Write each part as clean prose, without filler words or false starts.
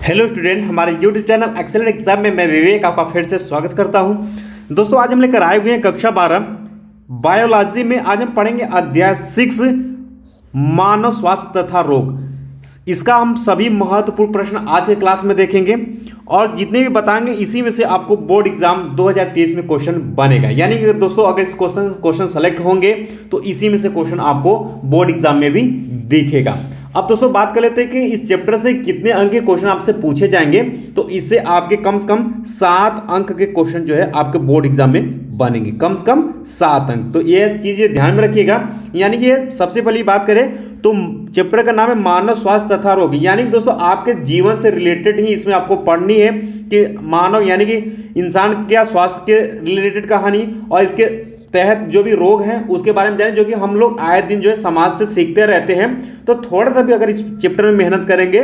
Hello student, हमारे YouTube channel excellent exam में मैं विवेक आपका फिर से स्वागत करता हूं। दोस्तों, आज हम लेकर आए हुए हैं कक्षा 12 बायोलॉजी में। आज हम पढ़ेंगे अध्याय 6 मानव स्वास्थ्य तथा रोग। इसका हम सभी महत्वपूर्ण प्रश्न आज के क्लास में देखेंगे और जितने भी बताएंगे इसी में से आपको बोर्ड एग्जाम 2023 में क्वेश्चन बनेगा। यानी कि दोस्तों, अगर इस क्वेश्चन सेलेक्ट होंगे तो इसी में से क्वेश्चन आपको बोर्ड एग्जाम में भी दिखेगा। अब दोस्तों बात कर लेते हैं कि इस चैप्टर से कितने अंक के क्वेश्चन आपसे पूछे जाएंगे। तो इससे आपके कम से कम 7 अंक के क्वेश्चन जो है आपके बोर्ड एग्जाम में बनेंगे, कम से कम 7 अंक। तो ये चीज़ ध्यान में रखिएगा। यानी कि सबसे पहली बात करें तो चैप्टर का नाम है मानव स्वास्थ्य तथा रोग। यानी कि दोस्तों आपके जीवन से रिलेटेड ही इसमें आपको पढ़नी है कि मानव यानी कि इंसान क्या स्वास्थ्य के रिलेटेड कहानी और इसके तहत जो भी रोग हैं उसके बारे में जानें, जो कि हम लोग आए दिन जो है समाज से सीखते रहते हैं। तो थोड़ा सा भी अगर इस चैप्टर में मेहनत करेंगे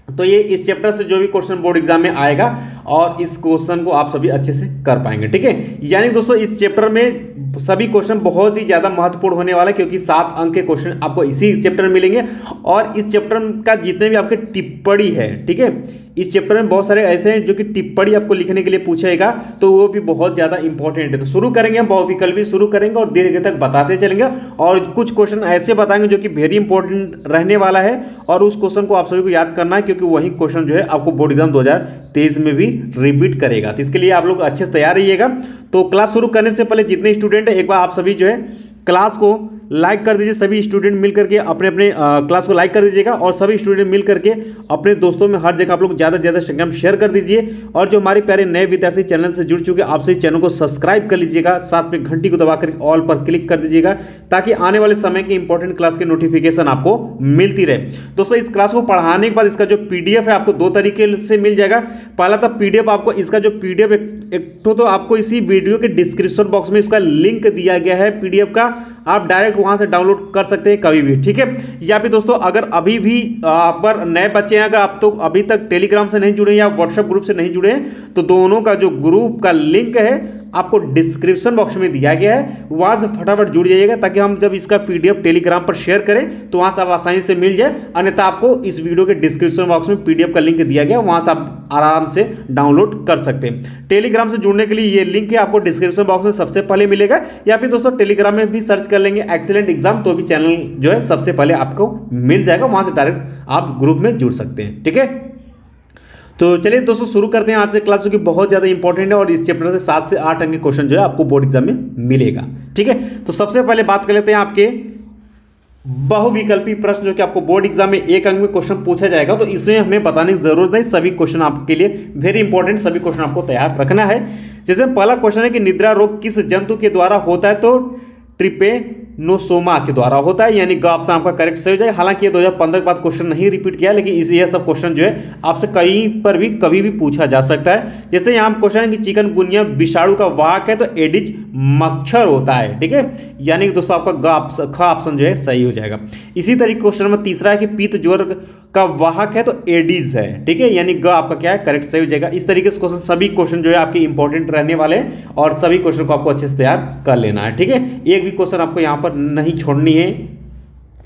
तो ये इस चैप्टर से जो भी क्वेश्चन बोर्ड एग्जाम में आएगा और इस क्वेश्चन को आप सभी अच्छे से कर पाएंगे। ठीक है, यानी दोस्तों इस चैप्टर में सभी क्वेश्चन बहुत ही ज़्यादा महत्वपूर्ण होने वाला है, क्योंकि 7 अंक के क्वेश्चन आपको इसी चैप्टर में मिलेंगे। और इस चैप्टर का जितने भी आपके टिप्पणी है, ठीक है, इस चैप्टर में बहुत सारे ऐसे हैं जो कि टिप्पणी आपको लिखने के लिए पूछेगा, तो वो भी बहुत ज़्यादा इंपॉर्टेंट है। तो शुरू करेंगे हम, बहुविकल्पी शुरू करेंगे और देर तक बताते चलेंगे और कुछ क्वेश्चन ऐसे बताएंगे जो कि वेरी इंपॉर्टेंट रहने वाला है और उस क्वेश्चन को आप सभी को याद करना है, क्योंकि वही क्वेश्चन जो है आपको बोर्ड एग्जाम 2023 में भी रिपीट करेगा। तो इसके लिए आप लोग अच्छे से तैयार रहिएगा। तो क्लास शुरू करने से पहले जितने स्टूडेंट है, एक बार आप सभी जो है क्लास को लाइक कर दीजिए। सभी स्टूडेंट मिल करके अपने अपने क्लास को लाइक कर दीजिएगा और सभी स्टूडेंट मिल करके अपने दोस्तों में हर जगह आप लोग ज़्यादा से ज़्यादा संख्या में शेयर कर दीजिए। और जो हमारे प्यारे नए विद्यार्थी चैनल से जुड़ चुके हैं, आप सभी चैनल को सब्सक्राइब कर लीजिएगा, साथ में घंटी को दबाकर ऑल पर क्लिक कर दीजिएगा, ताकि आने वाले समय के इंपॉर्टेंट क्लास के नोटिफिकेशन आपको मिलती रहे। दोस्तों, इस क्लास को पढ़ाने के बाद इसका जो PDF है आपको 2 तरीके से मिल जाएगा। पहला तो PDF आपको इसका जो PDF एक तो आपको इसी वीडियो के डिस्क्रिप्शन बॉक्स में इसका लिंक दिया गया है PDF का, आप डायरेक्ट वहां से डाउनलोड कर सकते हैं कभी भी। ठीक है, या फिर दोस्तों अगर अभी भी पर नए बच्चे हैं, अगर आप तो अभी तक टेलीग्राम से नहीं जुड़े या व्हाट्सएप ग्रुप से नहीं जुड़े हैं, तो दोनों का जो ग्रुप का लिंक है आपको डिस्क्रिप्शन बॉक्स में दिया गया है, वहां से फटाफट जुड़ जाइएगा, ताकि हम जब इसका PDF टेलीग्राम पर शेयर करें तो वहां से आप आसानी से मिल जाए। अन्यथा आपको इस वीडियो के डिस्क्रिप्शन बॉक्स में PDF का लिंक दिया गया, वहां से आप आराम से डाउनलोड कर सकते हैं। टेलीग्राम से जुड़ने के लिए ये लिंक है, आपको डिस्क्रिप्शन बॉक्स में सबसे पहले मिलेगा, या फिर दोस्तों टेलीग्राम में भी सर्च कर लेंगे एक्सीलेंट एग्जाम, तो भी चैनल जो है सबसे पहले आपको मिल जाएगा, वहां से डायरेक्ट आप ग्रुप में जुड़ सकते हैं। ठीक है, तो चलिए दोस्तों शुरू करते हैं आज के क्लास, जो कि बहुत ज़्यादा इंपॉर्टेंट है और इस चैप्टर से 7 से 8 अंक के क्वेश्चन जो है आपको बोर्ड एग्जाम में मिलेगा। ठीक है, तो सबसे पहले बात कर लेते हैं आपके बहुविकल्पी प्रश्न, जो कि आपको बोर्ड एग्जाम में 1 अंक में क्वेश्चन पूछा जाएगा। तो इसमें हमें बताने की जरूरत नहीं, सभी क्वेश्चन आपके लिए वेरी इंपॉर्टेंट, सभी क्वेश्चन आपको तैयार रखना है। जैसे पहला क्वेश्चन है कि निद्रा रोग किस जंतु के द्वारा होता है, तो ट्रिपेनोसोमा के द्वारा होता है, यानी ग ऑप्शन आपका करेक्ट सही हो जाएगा। हालांकि ये 2015 के बाद क्वेश्चन नहीं रिपीट किया, लेकिन ये सब क्वेश्चन जो है आपसे कहीं पर भी कभी भी पूछा जा सकता है। जैसे यहाँ क्वेश्चन है कि चिकनगुनिया विषाणु का वाहक है, तो एडिज मच्छर होता है। ठीक है, यानी कि दोस्तों आपका ख ऑप्शन जो है सही हो जाएगा। इसी तरीके क्वेश्चन नंबर 3 है कि पीत ज्वर का वाहक है, तो एडिज है। ठीक है, यानी ग आपका क्या है करेक्ट सही हो जाएगा। इस तरीके से क्वेश्चन सभी क्वेश्चन जो है आपके इंपॉर्टेंट रहने वाले हैं और सभी क्वेश्चन को आपको अच्छे से तैयार कर लेना है। ठीक है, एक भी क्वेश्चन आपको यहाँ पर नहीं छोड़नी है।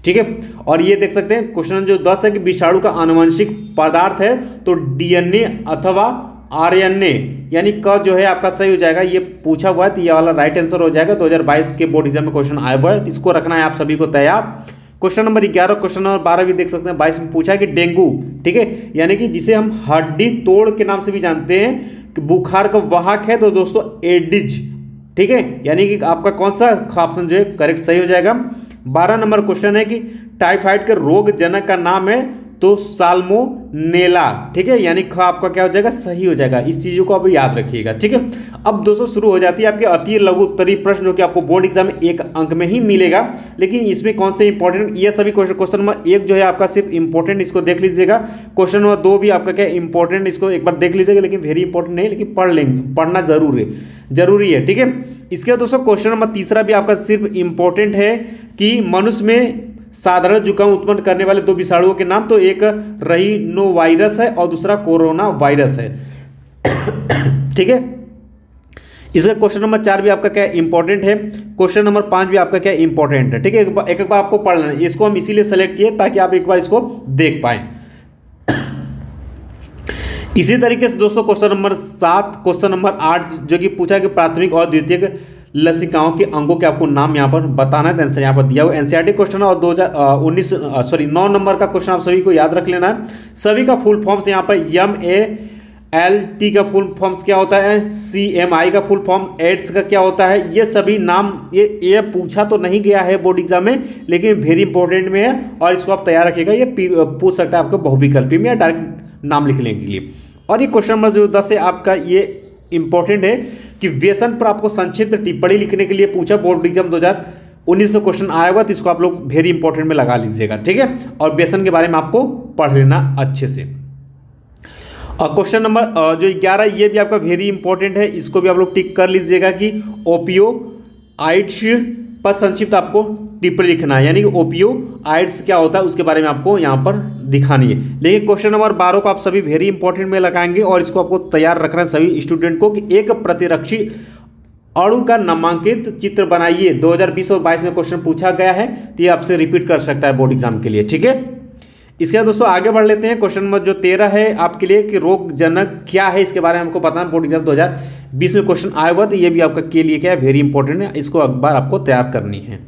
ठीक है, और ये देख सकते हैं क्वेश्चन जो 10 है कि विषाणु का आनुवंशिक पदार्थ है, तो DNA अथवा RNA, यानी क जो है आपका सही हो जाएगा। ये पूछा हुआ है तो ये वाला राइट आंसर हो जाएगा। 2022 के बोर्ड एग्जाम में क्वेश्चन आया हुआ है, इसको रखना है आप सभी को तैयार। क्वेश्चन नंबर 11, क्वेश्चन नंबर 12 भी देख सकते हैं। 22 में पूछा है कि डेंगू, ठीक है, यानी कि जिसे हम हड्डी तोड़ के नाम से भी जानते हैं, कि बुखार का वाहक है, तो दोस्तों एडिज। ठीक है, यानी कि आपका कौन सा ऑप्शन जो है करेक्ट सही हो जाएगा। 12 नंबर क्वेश्चन है कि टाइफाइड के रोग जनक का नाम है, तो साल्मोनेला। ठीक है, यानी ख आपका क्या हो जाएगा सही हो जाएगा। इस चीज़ों को अब याद रखिएगा। ठीक है, अब दोस्तों शुरू हो जाती है आपके अति लघु उत्तरीय प्रश्न, जो कि आपको बोर्ड एग्जाम में 1 अंक में ही मिलेगा। लेकिन इसमें कौन से इंपॉर्टेंट, ये सभी क्वेश्चन नंबर 1 जो है आपका सिर्फ इंपॉर्टेंट, इसको देख लीजिएगा। क्वेश्चन नंबर 2 भी आपका क्या इंपॉर्टेंट, इसको एक बार देख लीजिएगा, लेकिन वेरी इंपॉर्टेंट नहीं, लेकिन पढ़ लेंगे, पढ़ना जरूरी है। ठीक है, इसके बाद दोस्तों क्वेश्चन नंबर 3 भी आपका सिर्फ इंपॉर्टेंट है कि मनुष्य में साधारण जुकाम उत्पन्न करने वाले 2 विषाणुओं के नाम, तो एक राइनोवायरस है और दूसरा कोरोना वायरस है। ठीक है, इसका क्वेश्चन नंबर 4 भी आपका क्या इंपॉर्टेंट है। क्वेश्चन नंबर 5 भी आपका क्या इंपॉर्टेंट है। ठीक है, एक बार आपको पढ़ लेना, इसको हम इसीलिए सेलेक्ट किए ताकि आप एक बार इसको देख पाएं। इसी तरीके से दोस्तों क्वेश्चन नंबर 7, क्वेश्चन नंबर 8 जो कि पूछा कि प्राथमिक और द्वितीयक लसिकाओं के अंगों के आपको नाम यहाँ पर बताना है। तो आंसर यहाँ पर दिया हुआ एनसीईआरटी क्वेश्चन है और 9 नंबर का क्वेश्चन आप सभी को याद रख लेना है। सभी का फुल फॉर्म्स यहाँ पर MALT का फुल फॉर्म्स क्या होता है, CMI का फुल फॉर्म, एड्स का क्या होता है, ये सभी नाम ये पूछा तो नहीं गया है बोर्ड एग्जाम में, लेकिन वेरी इंपॉर्टेंट में है और इसको आप तैयार रखिएगा। ये पूछ सकता है आपको बहुविकल्पी में या डायरेक्ट नाम लिखने के लिए। और ये क्वेश्चन नंबर जो 10 है आपका, ये इंपॉर्टेंट है कि व्यसन पर आपको संक्षिप्त टिप्पणी लिखने के लिए पूछा बोर्ड एग्जाम 2019 में क्वेश्चन आया हुआ, तो इसको आप लोग वेरी इंपॉर्टेंट में लगा लीजिएगा, ठीक है। और व्यसन के बारे में आपको पढ़ लेना अच्छे से। और क्वेश्चन नंबर जो 11 ये भी आपका वेरी इंपॉर्टेंट है, इसको भी आप लोग टिक कर लीजिएगा कि ओपियोइड्स पर संक्षिप्त आपको टिप्पणी लिखना है, यानी कि ओपियोइड्स क्या होता है उसके बारे में आपको यहाँ पर दिखानी है। लेकिन क्वेश्चन नंबर 12 को आप सभी वेरी इंपॉर्टेंट में लगाएंगे और इसको आपको तैयार रखना है सभी स्टूडेंट को कि एक प्रतिरक्षी अणु का नामांकित चित्र बनाइए। 2020 और 22 में क्वेश्चन पूछा गया है, तो ये आपसे रिपीट कर सकता है बोर्ड एग्जाम के लिए, ठीक है। इसके बाद दोस्तों आगे बढ़ लेते हैं। क्वेश्चन नंबर जो 13 है आपके लिए कि रोगजनक क्या है, इसके बारे में हमको पता है। बोर्ड एग्जाम 2020 में क्वेश्चन आया हुआ, तो ये भी आपका के लिए क्या है, वेरी इंपॉर्टेंट है, इसको एक बार आपको तैयार करनी है,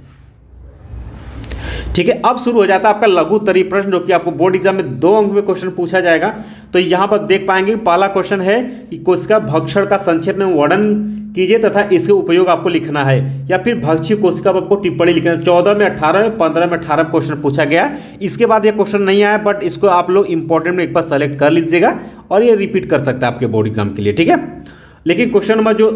ठीक है। अब शुरू हो जाता है आपका लघु उत्तरीय प्रश्न, जो कि आपको बोर्ड एग्जाम में 2 अंक में क्वेश्चन पूछा जाएगा। तो यहाँ पर देख पाएंगे पहला क्वेश्चन है कि कोशिका भक्षण का संक्षेप में वर्णन कीजिए तथा इसके उपयोग आपको लिखना है, या फिर भक्षी कोशिका पर आपको टिप्पणी लिखना है। 14 में 18 में 15 में 18 क्वेश्चन पूछा गया। इसके बाद ये क्वेश्चन नहीं आया, बट इसको आप लोग इंपॉर्टेंट में एक बार सेलेक्ट कर लीजिएगा और ये रिपीट कर सकता है आपके बोर्ड एग्जाम के लिए, ठीक है। लेकिन क्वेश्चन नंबर जो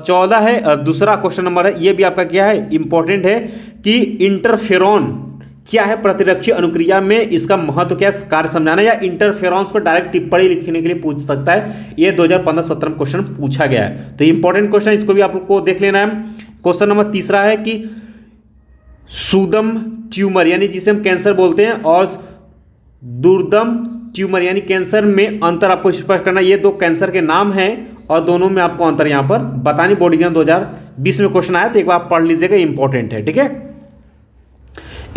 14 है, दूसरा क्वेश्चन नंबर है, ये भी आपका क्या है, इंपॉर्टेंट है कि इंटरफेरॉन क्या है प्रतिरक्षी अनुक्रिया में, इसका महत्व क्या है, कार्य समझाना, या इंटरफेरॉन्स पर डायरेक्ट टिप्पणी लिखने के लिए पूछ सकता है। ये 2015-17 में क्वेश्चन पूछा गया है, तो इंपॉर्टेंट क्वेश्चन, इसको भी आपको देख लेना है। क्वेश्चन नंबर 3 है कि सुदम ट्यूमर यानी जिसे हम कैंसर बोलते हैं और दुर्दम ट्यूमर यानी कैंसर में अंतर आपको स्पष्ट करना। ये 2 कैंसर के नाम हैं और दोनों में आपको अंतर यहाँ पर बतानी। बोर्ड एग्जाम 2020 में क्वेश्चन आया, तो एक बार पढ़ लीजिएगा, इंपॉर्टेंट है, ठीक है।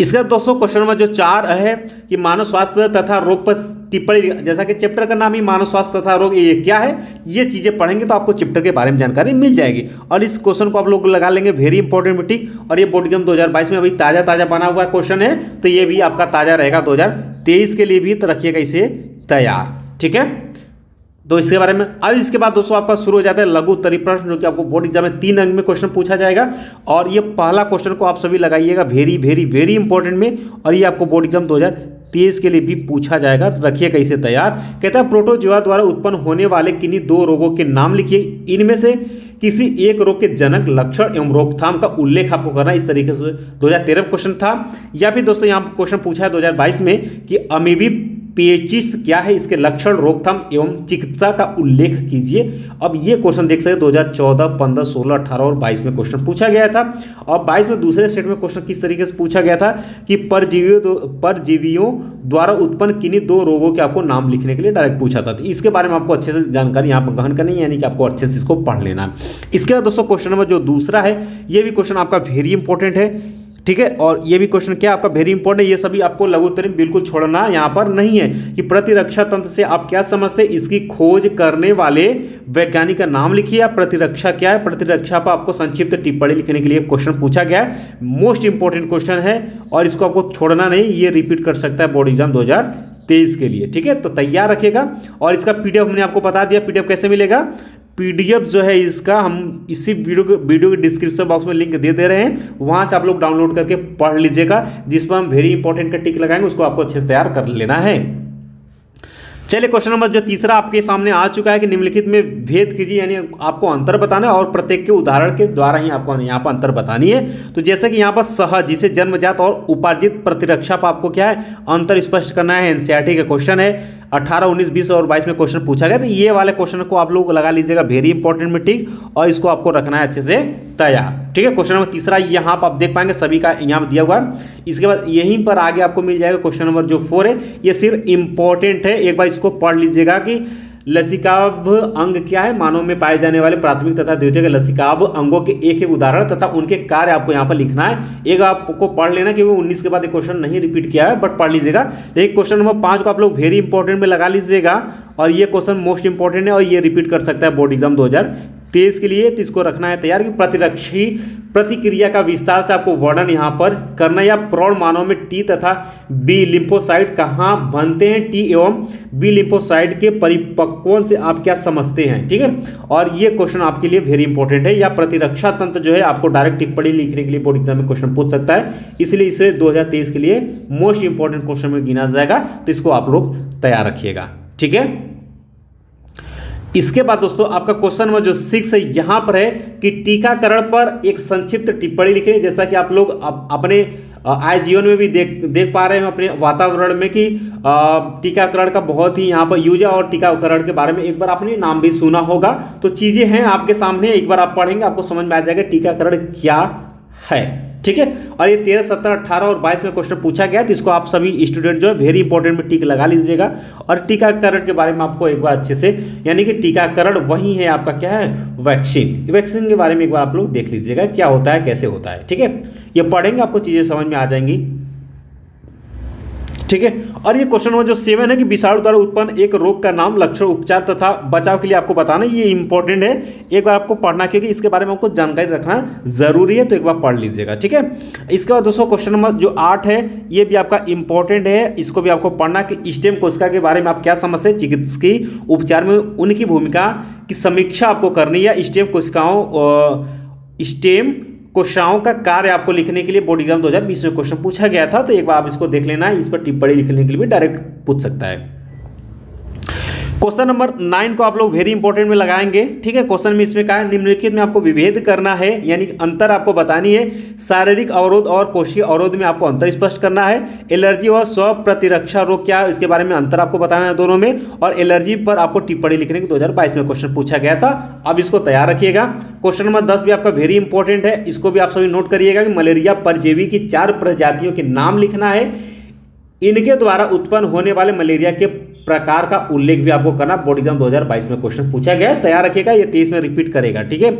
इसका दोस्तों क्वेश्चन नंबर जो 4 है कि मानव स्वास्थ्य तथा रोग पर टिप्पणी, जैसा कि चैप्टर का नाम ही मानव स्वास्थ्य तथा रोग, ये क्या है, ये चीजें पढ़ेंगे तो आपको चैप्टर के बारे में जानकारी मिल जाएगी। और इस क्वेश्चन को आप लोग लगा लेंगे वेरी इंपॉर्टेंट में, ठीक। और ये बोर्ड एग्जाम 2022 में अभी ताजा बना हुआ क्वेश्चन है, तो ये भी आपका ताजा रहेगा 2023 के लिए भी, तो रखिएगा इसे तैयार, ठीक है। तो इसके बारे में अब इसके बाद दोस्तों आपका शुरू हो जाता है लघु उत्तरीय प्रश्न, जो कि आपको बोर्ड एग्जाम में 3 अंक में क्वेश्चन पूछा जाएगा। और ये पहला क्वेश्चन को आप सभी लगाइएगा वेरी इंपॉर्टेंट में, और ये आपको बोर्ड एग्जाम 2023 के लिए भी पूछा जाएगा, रखिएगा इसे तैयार। कहता है प्रोटोजोआ द्वारा उत्पन्न होने वाले किन्हीं 2 रोगों के नाम लिखिए, इनमें से किसी एक रोग के जनक, लक्षण एवं रोकथाम का उल्लेख आपको करना। इस तरीके से 2013 में क्वेश्चन था। या फिर दोस्तों यहाँ पर क्वेश्चन पूछा है 2022 में कि अमीबी पेचिस क्या है, इसके लक्षण, रोकथाम एवं चिकित्सा का उल्लेख कीजिए। अब ये क्वेश्चन देख सकते 2014, 15, 16, 18 और 22 में क्वेश्चन पूछा गया था। और 22 में दूसरे सेट में क्वेश्चन किस तरीके से पूछा गया था कि परजीवियों द्वारा उत्पन्न किन्हीं 2 रोगों के आपको नाम लिखने के लिए डायरेक्ट पूछा था। तो इसके बारे में आपको अच्छे से जानकारी यहाँ पर गहन करनी है, यानी कि आपको अच्छे से इसको पढ़ लेना है। इसके बाद दोस्तों क्वेश्चन नंबर जो दूसरा है, ये भी क्वेश्चन आपका वेरी इंपॉर्टेंट है, ठीक है। और ये भी क्वेश्चन क्या आपका वेरी इंपॉर्टेंट है, ये सभी आपको लघु उत्तरीय बिल्कुल छोड़ना यहाँ पर नहीं है। कि प्रतिरक्षा तंत्र से आप क्या समझते हैं, इसकी खोज करने वाले वैज्ञानिक का नाम लिखिए। या प्रतिरक्षा क्या है, प्रतिरक्षा पर आपको संक्षिप्त टिप्पणी लिखने के लिए क्वेश्चन पूछा गया है। मोस्ट इंपॉर्टेंट क्वेश्चन है और इसको आपको छोड़ना नहीं, ये रिपीट कर सकता है बोर्ड एग्जाम 2023 के लिए, ठीक है। तो तैयार रखिएगा। और इसका पीडीएफ हमने आपको बता दिया, पीडीएफ कैसे मिलेगा। पीडीएफ जो है इसका हम इसी वीडियो के डिस्क्रिप्शन बॉक्स में लिंक दे रहे हैं, वहां से आप लोग डाउनलोड करके पढ़ लीजिएगा। जिस पर हम वेरी इंपॉर्टेंट का टिक लगाएंगे, उसको आपको अच्छे से तैयार कर लेना है। चलिए क्वेश्चन नंबर जो तीसरा आपके सामने आ चुका है कि निम्नलिखित में भेद कीजिए, यानी आपको अंतर बताना है और प्रत्येक के उदाहरण के द्वारा ही आपको यहाँ पर अंतर बतानी है। तो जैसे कि यहाँ पर सहज, जिसे जन्मजात और उपार्जित प्रतिरक्षा पर आपको क्या है अंतर स्पष्ट करना है। एनसीईआरटी का क्वेश्चन है, 18, 19, 20 और 22 में क्वेश्चन पूछा गया। तो ये वाले क्वेश्चन को आप लोग लगा लीजिएगा वेरी इंपॉर्टेंट में, ठीक। और इसको आपको रखना है अच्छे से तैयार, ठीक है। क्वेश्चन नंबर तीसरा यहाँ पर आप देख पाएंगे सभी का यहाँ दिया हुआ है। इसके बाद यहीं पर आगे आपको मिल जाएगा क्वेश्चन नंबर जो 4 है, ये सिर्फ इंपॉर्टेंट है, एक बार इसको पढ़ लीजिएगा कि लसिकाभ अंग क्या है, मानव में पाए जाने वाले प्राथमिक तथा द्वितीयक लसिकाभ अंगों के एक उदाहरण तथा उनके कार्य आपको यहाँ पर लिखना है। एक आपको पढ़ लेना, क्योंकि 19 के बाद एक क्वेश्चन नहीं रिपीट किया है, बट पढ़ लीजिएगा। लेकिन क्वेश्चन नंबर 5 को आप लोग वेरी इंपॉर्टेंट में लगा लीजिएगा। और ये क्वेश्चन मोस्ट इंपॉर्टेंट है और ये रिपीट कर सकता है बोर्ड एग्जाम 2023 के लिए। तो इसको रखना है तैयार कि प्रतिरक्षी प्रतिक्रिया का विस्तार से आपको वर्णन यहाँ पर करना है। या प्रौढ़ मानव में टी तथा बी लिम्फोसाइट कहाँ बनते हैं, टी एवं बी लिम्फोसाइट के परिपक्वन से आप क्या समझते हैं, ठीक है। और ये क्वेश्चन आपके लिए वेरी इंपॉर्टेंट है। या प्रतिरक्षा तंत्र जो है आपको डायरेक्ट टिप्पणी लिखने के लिए बोर्ड एग्जाम में क्वेश्चन पूछ सकता है, इसलिए इसे 2023 के लिए मोस्ट इंपॉर्टेंट क्वेश्चन में गिना जाएगा। तो इसको आप लोग तैयार रखिएगा, ठीक है। इसके बाद दोस्तों आपका क्वेश्चन नंबर जो 6 है यहाँ पर है कि टीकाकरण पर एक संक्षिप्त टिप्पणी लिखिए। जैसा कि आप लोग अपने आय जीवन में भी देख पा रहे हैं अपने वातावरण में कि टीकाकरण का बहुत ही यहाँ पर यूज है और टीकाकरण के बारे में एक बार आपने नाम भी सुना होगा। तो चीज़ें हैं आपके सामने, एक बार आप पढ़ेंगे आपको समझ में आ जाएगा टीकाकरण क्या है, ठीक है। और ये 13, 17, 18 और 22 में क्वेश्चन पूछा गया, तो इसको आप सभी स्टूडेंट जो है वेरी इंपॉर्टेंट में टिक लगा लीजिएगा। और टीकाकरण के बारे में आपको एक बार अच्छे से, यानी कि टीकाकरण वही है आपका क्या है, वैक्सीन। वैक्सीन के बारे में एक बार आप लोग देख लीजिएगा क्या होता है, कैसे होता है, ठीक है। ये पढ़ेंगे आपको चीज़ें समझ में आ जाएंगी, ठीक है। और ये क्वेश्चन नंबर जो 7 है कि विषाणु द्वारा उत्पन्न एक रोग का नाम, लक्षण, उपचार तथा बचाव के लिए आपको बताना, ये इंपॉर्टेंट है, एक बार आपको पढ़ना क्योंकि इसके बारे में आपको जानकारी रखना जरूरी है। तो एक बार पढ़ लीजिएगा, ठीक है। इसके बाद दोस्तों क्वेश्चन नंबर जो 8 है ये भी आपका इंपॉर्टेंट है, इसको भी आपको पढ़ना कि स्टेम कोशिका के बारे में आप क्या समझते हैं, चिकित्सकीय उपचार में उनकी भूमिका की समीक्षा आपको करनी है। स्टेम कोशिकाओं का कार्य आपको लिखने के लिए बोर्ड एग्जाम 2020 में क्वेश्चन पूछा गया था। तो एक बार आप इसको देख लेना है, इस पर टिप्पणी लिखने के लिए भी डायरेक्ट पूछ सकता है। क्वेश्चन नंबर 9 को आप लोग वेरी इंपॉर्टेंट में लगाएंगे, ठीक है। क्वेश्चन में इसमें कहा है निम्नलिखित में आपको विभेद करना है, यानी अंतर आपको बतानी है। शारीरिक अवरोध और कोशिकीय अवरोध में आपको अंतर स्पष्ट करना है। एलर्जी और स्व प्रतिरक्षा रोग क्या है, इसके बारे में अंतर आपको बताना है दोनों में। और एलर्जी पर आपको टिप्पणी लिखने के 2022 में क्वेश्चन पूछा गया था। अब इसको तैयार रखिएगा। क्वेश्चन नंबर 10 भी आपका वेरी इंपॉर्टेंट है, इसको भी आप सभी नोट करिएगा कि मलेरिया परजीवी की 4 प्रजातियों के नाम लिखना है। इनके द्वारा उत्पन्न होने वाले मलेरिया के प्रकार का उल्लेख भी आपको करना। बोर्ड एग्जाम 2022 में क्वेश्चन पूछा गया है, तैयार रखिएगा। ये 23 में रिपीट करेगा, ठीक है।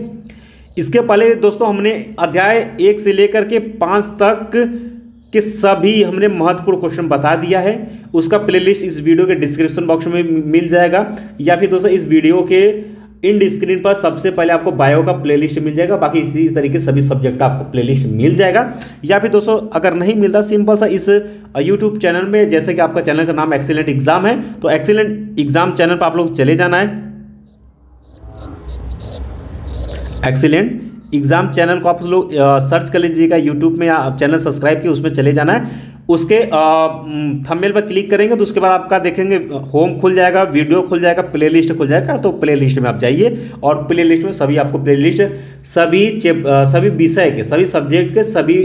इसके पहले दोस्तों हमने अध्याय 1 से लेकर के 5 तक के सभी हमने महत्वपूर्ण क्वेश्चन बता दिया है। उसका प्लेलिस्ट इस वीडियो के डिस्क्रिप्शन बॉक्स में मिल जाएगा, या फिर दोस्तों इस वीडियो के इंड स्क्रीन पर सबसे पहले आपको बायो का प्लेलिस्ट मिल जाएगा। बाकी इसी तरीके सभी सब्जेक्ट का आपको प्लेलिस्ट मिल जाएगा। या फिर दोस्तों अगर नहीं मिलता, सिंपल सा इस यूट्यूब चैनल में, जैसे कि आपका चैनल का नाम एक्सीलेंट एग्जाम है, तो एक्सीलेंट एग्जाम चैनल पर आप लोग चले जाना है। एक्सीलेंट एग्जाम चैनल को आप लोग सर्च कर लीजिएगा यूट्यूब में, या चैनल सब्सक्राइब किए उसमें चले जाना है। उसके थंबनेल पर क्लिक करेंगे तो उसके बाद आपका देखेंगे होम खुल जाएगा, वीडियो खुल जाएगा, प्लेलिस्ट खुल जाएगा। तो प्लेलिस्ट में आप जाइए और प्लेलिस्ट में सभी आपको प्लेलिस्ट सभी विषय के, सभी सब्जेक्ट के, सभी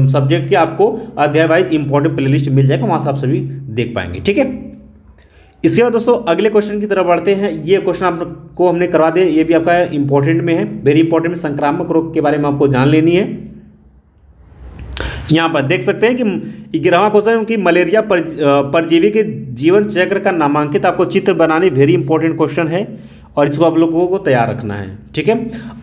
सब्जेक्ट के आपको अध्याय वाइज इंपॉर्टेंट प्लेलिस्ट मिल जाएगा, वहाँ से आप सभी देख पाएंगे, ठीक है। इसके बाद दोस्तों अगले क्वेश्चन की तरफ बढ़ते हैं। ये क्वेश्चन आपको हमने करवा दिया, ये भी आपका इंपॉर्टेंट में है, वेरी इंपॉर्टेंट में। संक्रामक रोग के बारे में आपको जान लेनी है। यहाँ पर देख सकते हैं कि 11वां क्वेश्चन कि मलेरिया परजीवी के जीवन चक्र का नामांकित आपको चित्र बनाने, वेरी इंपॉर्टेंट क्वेश्चन है और इसको आप लोगों को तैयार रखना है, ठीक है।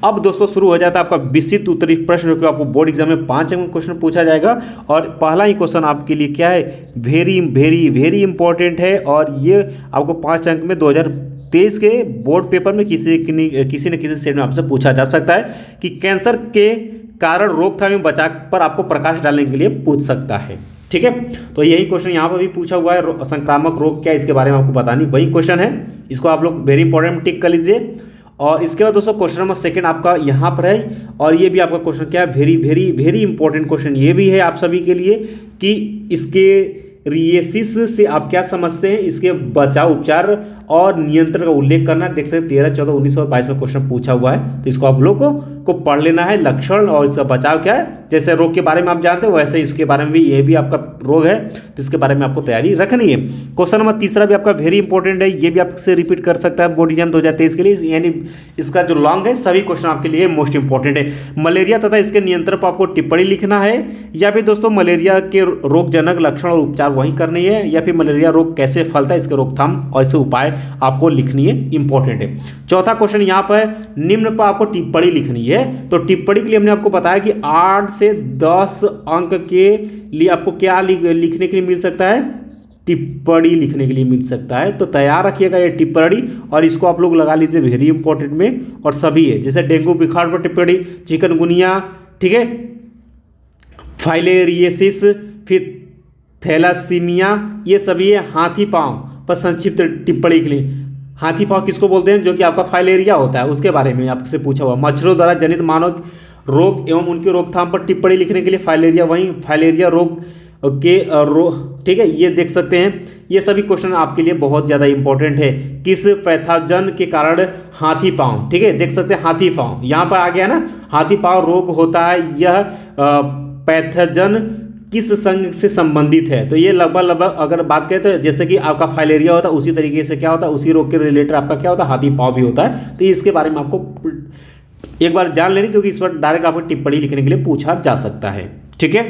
अब दोस्तों शुरू हो जाता है आपका विस्तृत उत्तरी प्रश्न, जो आपको बोर्ड एग्जाम में 5 अंक क्वेश्चन पूछा जाएगा। और पहला ही क्वेश्चन आपके लिए क्या है, वेरी वेरी वेरी इंपॉर्टेंट है। और ये आपको 5 अंक में 2023 के बोर्ड पेपर में किसी न किसी सेट में आपसे पूछा जा सकता है कि कैंसर के कारण रोकथाम एवं बचाव पर आपको प्रकाश डालने के लिए पूछ सकता है, ठीक है। तो यही क्वेश्चन यहाँ पर भी पूछा हुआ है, संक्रामक रोग क्या है, इसके बारे में आपको बतानी वही क्वेश्चन है। इसको आप लोग वेरी इंपॉर्टेंट टिक कर लीजिए। और इसके बाद दोस्तों क्वेश्चन नंबर 2 आपका यहाँ पर है, और ये भी आपका क्वेश्चन क्या है, very very very important question ये भी है आप सभी के लिए कि इसके रिएसिस से आप क्या समझते हैं, इसके बचाव, उपचार और नियंत्रण का उल्लेख करना। देख सकते 13, 14, 19 और 22 में क्वेश्चन पूछा हुआ है, तो इसको आप लोगों को पढ़ लेना है। लक्षण और इसका बचाव क्या है, जैसे रोग के बारे में आप जानते हो वैसे इसके बारे में भी, ये भी आपका रोग है तो इसके बारे में आपको तैयारी रखनी है। क्वेश्चन नंबर 3 भी आपका वेरी इंपॉर्टेंट है, ये भी आपसे रिपीट कर सकता है बोर्ड एग्जाम 2023 के लिए, यानी इसका जो लॉन्ग है सभी क्वेश्चन आपके लिए मोस्ट इंपॉर्टेंट है। मलेरिया तथा इसके नियंत्रण पर आपको टिप्पणी लिखना है, या फिर दोस्तों मलेरिया के रोगजनक लक्षण और उपचार वही करनी है, या फिर मलेरिया रोग कैसे फैलता है, इसके रोकथाम और इसके उपाय आपको लिखनी है, इंपॉर्टेंट है। चौथा क्वेश्चन यहाँ पर निम्न पर आपको टिप्पणी लिखनी है। तो टिप्पणी के लिए हमने आपको बताया कि 8 से 10 अंक के लिए आपको क्या लिखने के लिए मिल सकता है, टिप्पणी लिखने के लिए मिल सकता है। तो तैयार रखिएगा ये टिप्पणी और इसको आप लोग लगा लीजिए वेरी इंपॉर्टेंट में। और सभी है जैसे डेंगू बुखार पर टिप्पणी, चिकनगुनिया, ठीक है, फाइलेरियसिस, फिर थैलासीमिया, ये सभी है। हाथी पांव पर संक्षिप्त टिप्पणी के लिए, हाथी पांव किसको बोलते हैं, जो कि आपका फाइलेरिया होता है, उसके बारे में आपसे पूछा हुआ। मच्छरों द्वारा जनित मानव रोग एवं उनकी रोकथाम पर टिप्पणी लिखने के लिए फाइलेरिया, वहीं फाइलेरिया रोग के ठीक है, ये देख सकते हैं। ये सभी क्वेश्चन आपके लिए बहुत ज़्यादा इंपॉर्टेंट है। किस पैथोजन के कारण हाथी पांव, ठीक है, देख सकते हैं हाथी पांव यहाँ पर आ गया ना, हाथी पांव रोग होता है, यह पैथोजन किस संघ से संबंधित है। तो ये लगभग अगर बात करें तो जैसे कि आपका फाइलेरिया होता है उसी तरीके से क्या होता है, उसी रोग के रिलेटेड आपका क्या होता है, हाथी पांव भी होता है। तो इसके बारे में आपको एक बार जान लेनी, क्योंकि इस पर डायरेक्ट आपको टिप्पणी लिखने के लिए पूछा जा सकता है। ठीक है,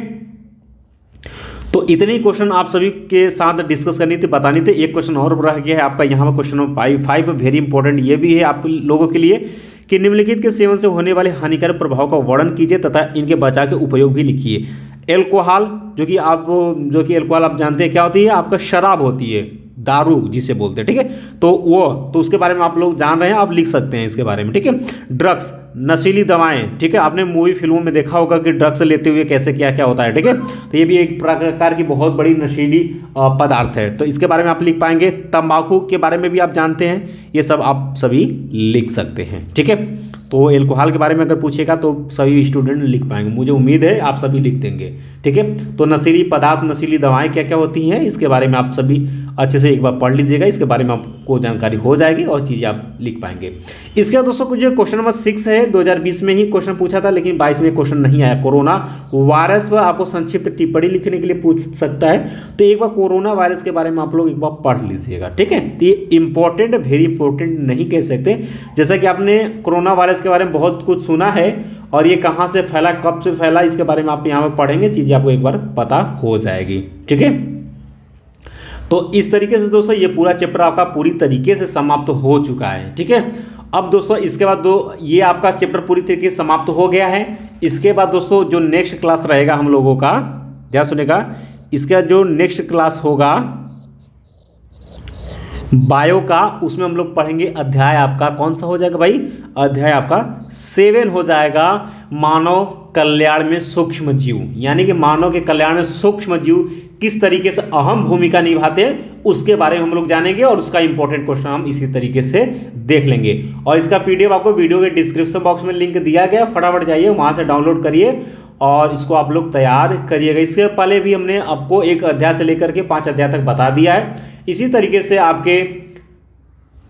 तो इतने ही क्वेश्चन आप सभी के साथ डिस्कस करनी थी, बतानी थी। एक क्वेश्चन और रह गया है आपका यहाँ पर, क्वेश्चन नंबर 5 वेरी इंपॉर्टेंट ये भी है आप लोगों के लिए कि निम्नलिखित के सेवन से होने वाले हानिकारक प्रभाव का वर्णन कीजिए तथा इनके बचाव के उपयोग भी लिखिए। एल्कोहल, जो कि एल्कोहल आप जानते हैं क्या होती है, आपका शराब होती है, दारू जिसे बोलते हैं, ठीक है, तो उसके बारे में आप लोग जान रहे हैं, आप लिख सकते हैं इसके बारे में। ठीक है, ड्रग्स, नशीली दवाएं, ठीक है, आपने मूवी फिल्मों में देखा होगा कि ड्रग्स लेते हुए कैसे क्या क्या होता है। ठीक है, तो ये भी एक प्रकार की बहुत बड़ी नशीली पदार्थ है, तो इसके बारे में आप लिख पाएंगे। तंबाकू के बारे में भी आप जानते हैं, ये सब आप सभी लिख सकते हैं। ठीक है, तो एल्कोहल के बारे में अगर पूछेगा तो सभी स्टूडेंट लिख पाएंगे, मुझे उम्मीद है आप सभी लिख देंगे। ठीक है, तो नशीली पदार्थ, नशीली दवाएं क्या क्या होती हैं, इसके बारे में आप सभी अच्छे से एक बार पढ़ लीजिएगा, इसके बारे में आपको जानकारी हो जाएगी और चीज़ें आप लिख पाएंगे। इसके बाद दोस्तों कुछ क्वेश्चन नंबर 6 है, 2020 में ही क्वेश्चन पूछा था लेकिन 22 में क्वेश्चन नहीं आया। कोरोना वायरस पर आपको संक्षिप्त टिप्पणी लिखने के लिए पूछ सकता है, तो एक बार कोरोना वायरस के बारे में आप लोग एक बार पढ़ लीजिएगा। ठीक है, तो ये इंपॉर्टेंट, वेरी इंपॉर्टेंट नहीं कह सकते, जैसा कि आपने कोरोना वायरस के बारे में बहुत कुछ सुना है और ये कहाँ से फैला, कब से फैला, इसके बारे में आप यहाँ पर पढ़ेंगे, चीज़ें आपको एक बार पता हो जाएगी। ठीक है, तो इस तरीके से दोस्तों ये पूरा चैप्टर आपका पूरी तरीके से समाप्त हो चुका है। ठीक है, अब दोस्तों इसके बाद ये आपका चैप्टर पूरी तरीके से समाप्त हो गया है। इसके बाद दोस्तों जो नेक्स्ट क्लास रहेगा हम लोगों का, ध्यान सुनेगा, इसका जो नेक्स्ट क्लास होगा बायो का, उसमें हम लोग पढ़ेंगे अध्याय आपका कौन सा हो जाएगा भाई, अध्याय आपका 7 हो जाएगा, मानव कल्याण में सूक्ष्म जीव, यानी कि मानव के कल्याण में सूक्ष्म जीव किस तरीके से अहम भूमिका निभाते हैं उसके बारे में हम लोग जानेंगे और उसका इंपॉर्टेंट क्वेश्चन हम इसी तरीके से देख लेंगे। और इसका पीडीएफ आपको वीडियो के डिस्क्रिप्शन बॉक्स में लिंक दिया गया, फटाफट जाइए वहां से डाउनलोड करिए और इसको आप लोग तैयार करिएगा। इसके पहले भी हमने आपको 1 अध्याय से लेकर के 5 अध्याय तक बता दिया है। इसी तरीके से आपके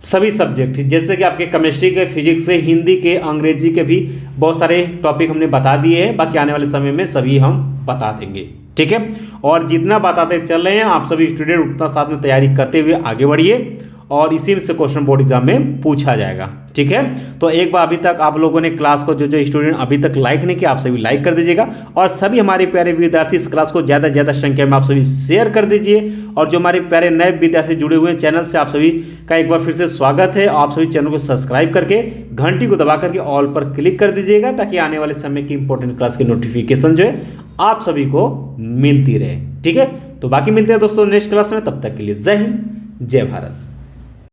सभी सब्जेक्ट जैसे कि आपके केमिस्ट्री के, फिजिक्स से, हिंदी के, अंग्रेजी के भी बहुत सारे टॉपिक हमने बता दिए हैं, बाकी आने वाले समय में सभी हम बता देंगे। ठीक है, और जितना बताते चल रहे हैं आप सभी स्टूडेंट उतना साथ में तैयारी करते हुए आगे बढ़िए और इसी से क्वेश्चन बोर्ड एग्जाम में पूछा जाएगा। ठीक है, तो एक बार अभी तक आप लोगों ने क्लास को जो स्टूडेंट अभी तक लाइक नहीं किया आप सभी लाइक कर दीजिएगा और सभी हमारे प्यारे विद्यार्थी इस क्लास को ज़्यादा से ज़्यादा संख्या में आप सभी शेयर कर दीजिए। और जो हमारे प्यारे नए विद्यार्थी जुड़े हुए हैं चैनल से, आप सभी का एक बार फिर से स्वागत है। आप सभी चैनल को सब्सक्राइब करके घंटी को दबा करके ऑल पर क्लिक कर दीजिएगा ताकि आने वाले समय की इंपॉर्टेंट क्लास की नोटिफिकेशन जो है आप सभी को मिलती रहे। ठीक है, तो बाकी मिलते हैं दोस्तों नेक्स्ट क्लास में, तब तक के लिए जय हिंद, जय भारत।